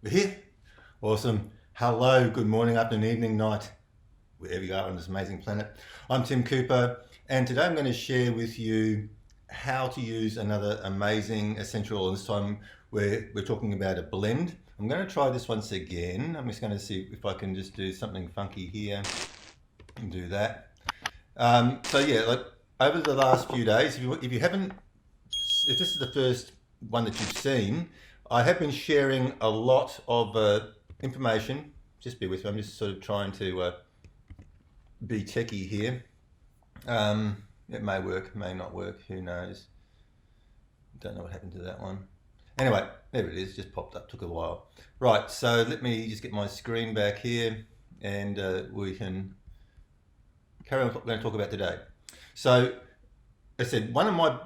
We're here. Awesome. Hello, good morning, afternoon, evening, night, wherever you are on this amazing planet. I'm Tim Cooper, and today I'm going to share with you how to use another amazing essential oil. This time we're talking about a blend. I'm going to try this once again. I'm just going to see if I can just do something funky here and do that. So yeah, like over the last few days, if you haven't, if this is the first one that you've seen, I have been sharing a lot of information. Just bear with me. I'm just sort of trying to be techie here. It may work, may not work. Who knows? Don't know what happened to that one. Anyway, there it is. Just popped up. Took a while. Right. So let me just get my screen back here, and we can carry on what we're going to talk about today. So, as I said, one of the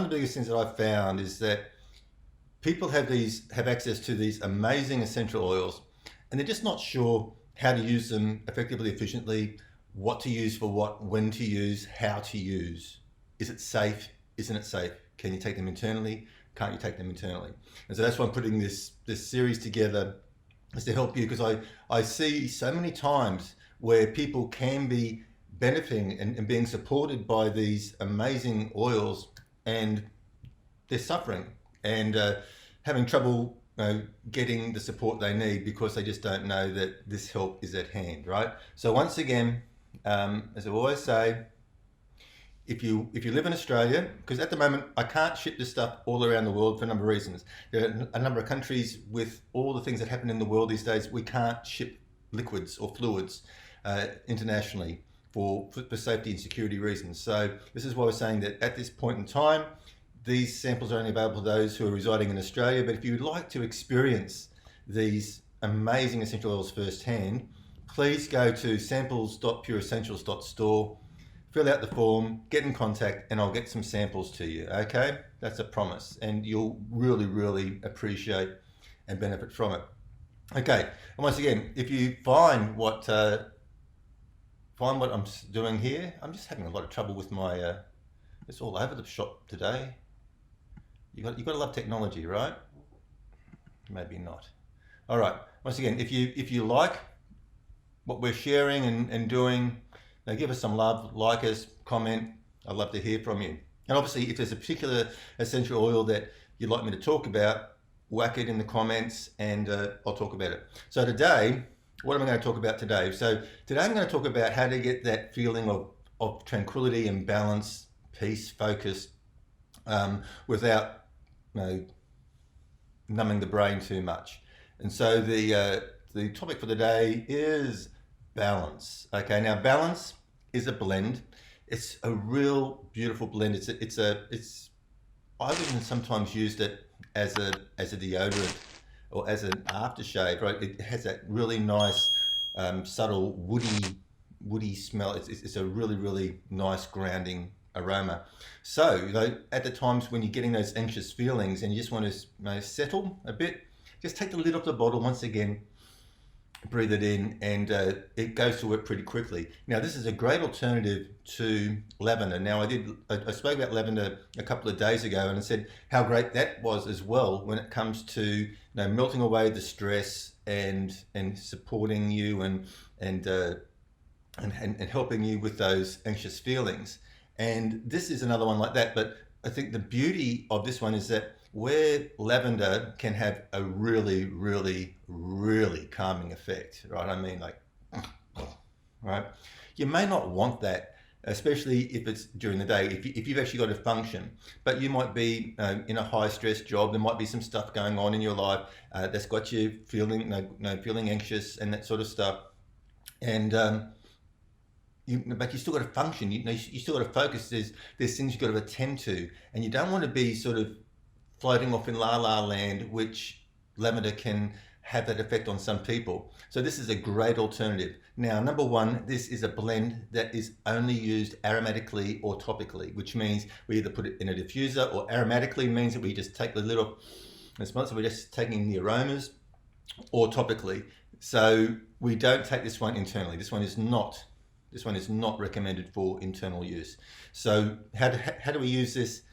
biggest things that I've found is that people have access to these amazing essential oils, and they're just not sure how to use them effectively, efficiently, what to use for what, when to use, how to use. Is it safe? Isn't it safe? Can you take them internally? Can't you take them internally? And so that's why I'm putting this series together, is to help you, because I see so many times where people can be benefiting and being supported by these amazing oils, and they're suffering and having trouble getting the support they need because they just don't know that this help is at hand, right? So once again, as I always say, if you live in Australia, because at the moment I can't ship this stuff all around the world for a number of reasons. There are a number of countries with all the things that happen in the world these days. We can't ship liquids or fluids internationally for safety and security reasons. So this is why we're saying that at this point in time, these samples are only available to those who are residing in Australia. But if you'd like to experience these amazing essential oils firsthand, please go to samples.pureessentials.store, fill out the form, get in contact, and I'll get some samples to you. Okay, that's a promise, and you'll really, really appreciate and benefit from it. Okay, and once again, if you find what I'm doing here, I'm just having a lot of trouble with my. It's all over the shop today. You got to love technology, right? Maybe not. All right. Once again, if you like what we're sharing and doing, now give us some love, like us, comment. I'd love to hear from you. And obviously, if there's a particular essential oil that you'd like me to talk about, whack it in the comments, and I'll talk about it. So today, what am I going to talk about today? So today I'm going to talk about how to get that feeling of tranquility and balance, peace, focus, without numbing the brain too much. And so the topic for the day is balance. Okay, now balance is a blend. It's a real beautiful blend. It's I've even sometimes used it as a deodorant or as an aftershave. Right, it has that really nice subtle woody smell. It's a really, really nice grounding aroma. So, at the times when you're getting those anxious feelings and you just want to settle a bit, just take the lid off the bottle once again, breathe it in, and it goes to work pretty quickly. Now, this is a great alternative to lavender. Now, I spoke about lavender a couple of days ago, and I said how great that was as well when it comes to melting away the stress and supporting you and helping you with those anxious feelings. And this is another one like that. But I think the beauty of this one is that where lavender can have a really, really, really calming effect, right? I mean, like, right? You may not want that, especially if it's during the day, if you've actually got a function. But you might be in a high stress job. There might be some stuff going on in your life that's got you feeling anxious and that sort of stuff. And but you still got to function. You still got to focus. There's things you've got to attend to, and you don't want to be sort of floating off in la la land, which lavender can have that effect on some people. So this is a great alternative. Now, number one, this is a blend that is only used aromatically or topically, which means we either put it in a diffuser, or aromatically means that we just take the lid off and smell it. So we're just taking the aromas, or topically. So we don't take this one internally. This one is not recommended for internal use. So how do we use this?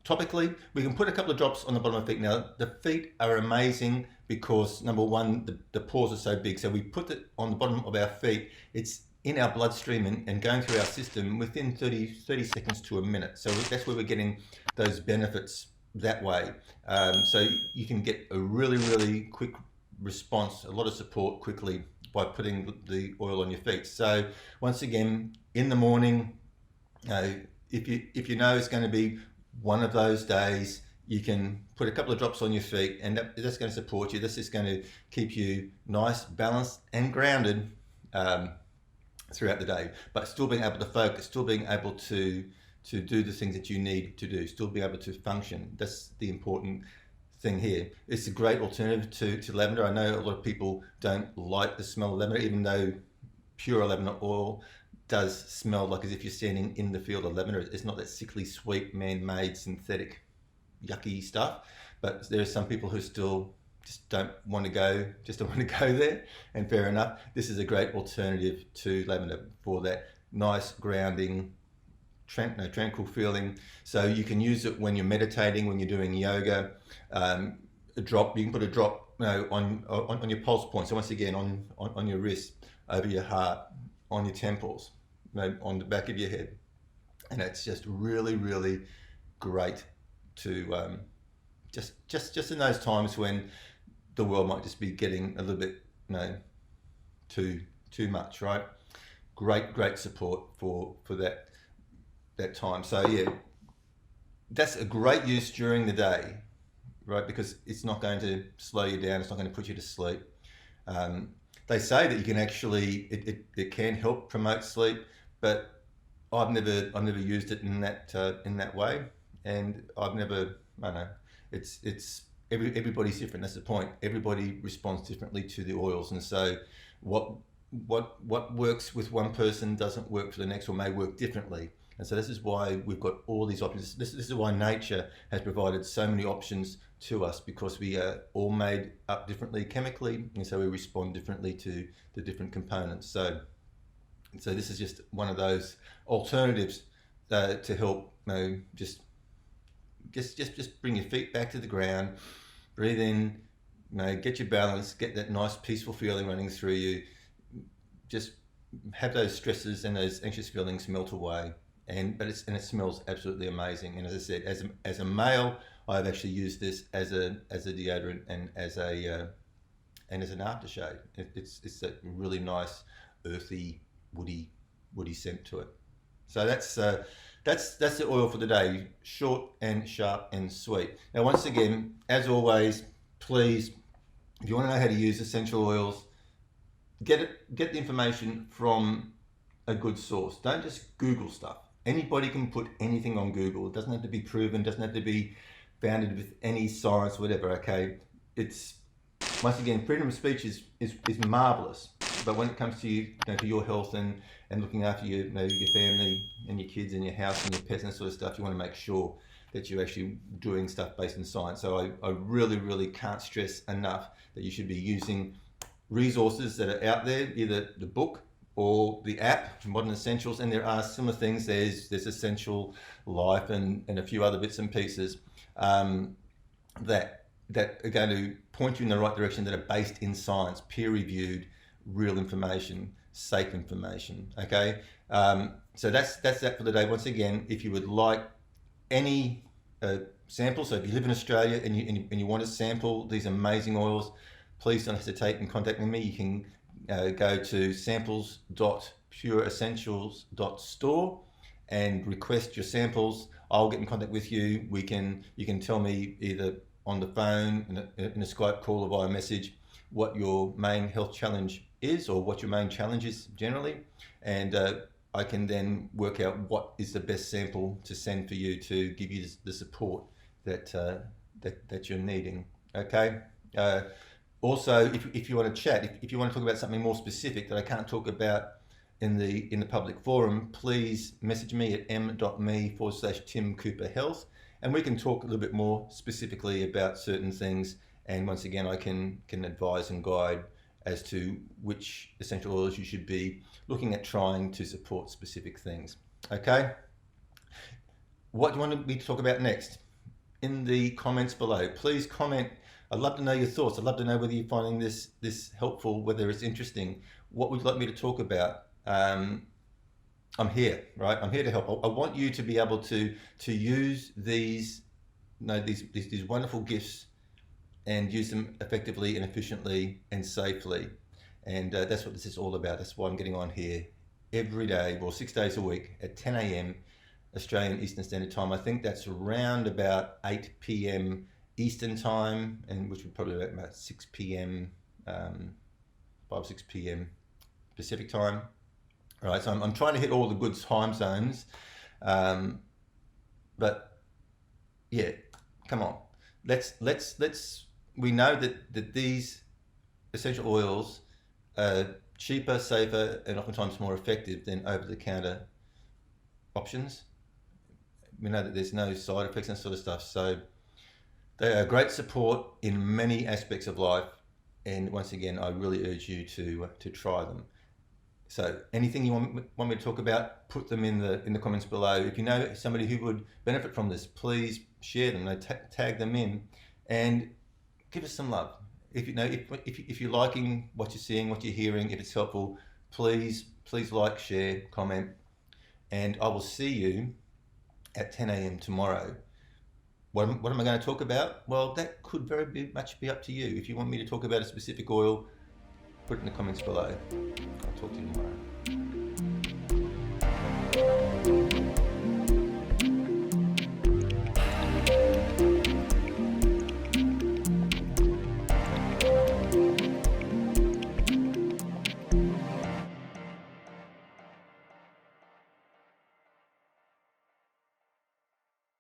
topically, we can put a couple of drops on the bottom of the feet. Now, the feet are amazing because, number one, the pores are so big. So we put it on the bottom of our feet. It's in our bloodstream and going through our system within 30 seconds to a minute. So that's where we're getting those benefits that way. So you can get a really, really quick response, a lot of support quickly by putting the oil on your feet. So once again, in the morning, if you know it's going to be one of those days, you can put a couple of drops on your feet, and that's going to support you. This is going to keep you nice, balanced, and grounded throughout the day, but still being able to focus, still being able to do the things that you need to do, still be able to function. That's the important thing here. It's a great alternative to lavender. I know a lot of people don't like the smell of lavender, even though pure lavender oil does smell like as if you're standing in the field of lavender. It's not that sickly sweet, man-made, synthetic, yucky stuff. But there are some people who still just don't want to go there, and fair enough. This is a great alternative to lavender for that nice grounding, tranquil feeling. So you can use it when you're meditating, when you're doing yoga. You can put a drop, on your pulse point. So once again, on your wrist, over your heart, on your temples, on the back of your head, and it's just really, really great to just in those times when the world might just be getting a little bit too much, right? Great support for that time. So yeah, that's a great use during the day, right? Because it's not going to slow you down. It's not going to put you to sleep. They say that you can actually it can help promote sleep, but I've never used it in that way, and I've never. I don't know. It's everybody's different. That's the point. Everybody responds differently to the oils, and so what works with one person doesn't work for the next, or may work differently. And so this is why we've got all these options. This is why nature has provided so many options to us, because we are all made up differently chemically, and so we respond differently to the different components. So this is just one of those alternatives to help just bring your feet back to the ground, breathe in, get your balance, get that nice peaceful feeling running through you. Just have those stresses and those anxious feelings melt away. But it smells absolutely amazing. And as I said, as a male, I've actually used this as a deodorant and as an aftershave. It's that really nice, earthy, woody scent to it. So that's the oil for the day. Short and sharp and sweet. Now, once again, as always, please, if you want to know how to use essential oils, get the information from a good source. Don't just Google stuff. Anybody can put anything on Google. It doesn't have to be proven, doesn't have to be founded with any science, whatever, okay? It's, once again, freedom of speech is marvelous, but when it comes to to your health and looking after your family and your kids and your house and your pets and that sort of stuff, you want to make sure that you're actually doing stuff based in science. So I really, really can't stress enough that you should be using resources that are out there, either the book or the app, Modern Essentials, and there are similar things. There's Essential Life and a few other bits and pieces that are going to point you in the right direction, that are based in science, peer-reviewed, real information, safe information. Okay, so that's that for the day. Once again, if you would like any sample, so if you live in Australia and you want to sample these amazing oils, please don't hesitate in contacting me. You can go to samples.pureessentials.store and request your samples. I'll get in contact with you. You can tell me either on the phone, in a Skype call, or via message, what your main health challenge is, or what your main challenge is generally, and I can then work out what is the best sample to send for you to give you the support that you're needing. Okay. Also, if you want to chat, if you want to talk about something more specific that I can't talk about in the public forum, please message me at m.me/Tim Cooper Health, and we can talk a little bit more specifically about certain things. And once again, I can advise and guide as to which essential oils you should be looking at trying to support specific things. Okay. What do you want me to talk about next? in the comments below. Please comment. I'd love to know your thoughts. I'd love to know whether you're finding this helpful, whether it's interesting. What would you like me to talk about? I'm here, right? I'm here to help. I want you to be able to use these wonderful gifts and use them effectively and efficiently and safely. And that's what this is all about. That's why I'm getting on here every day, well, 6 days a week at 10 a.m. Australian Eastern Standard Time. I think that's around about 8 p.m. Eastern Time, and which would probably be about 6 p.m. 6 p.m. Pacific Time. All right, so I'm trying to hit all the good time zones, but yeah, come on. Let's. We know that these essential oils are cheaper, safer, and oftentimes more effective than over-the-counter options. We know that there's no side effects and sort of stuff, so they are great support in many aspects of life. And once again, I really urge you to try them. So anything you want me to talk about, put them in the comments below. If you know somebody who would benefit from this, please share them. Tag them in, and give us some love. If you're liking what you're seeing, what you're hearing, if it's helpful, please like, share, comment, and I will see you at 10 a.m. tomorrow. What am I going to talk about? Well, that could very much be up to you. If you want me to talk about a specific oil, put it in the comments below. I'll talk to you tomorrow.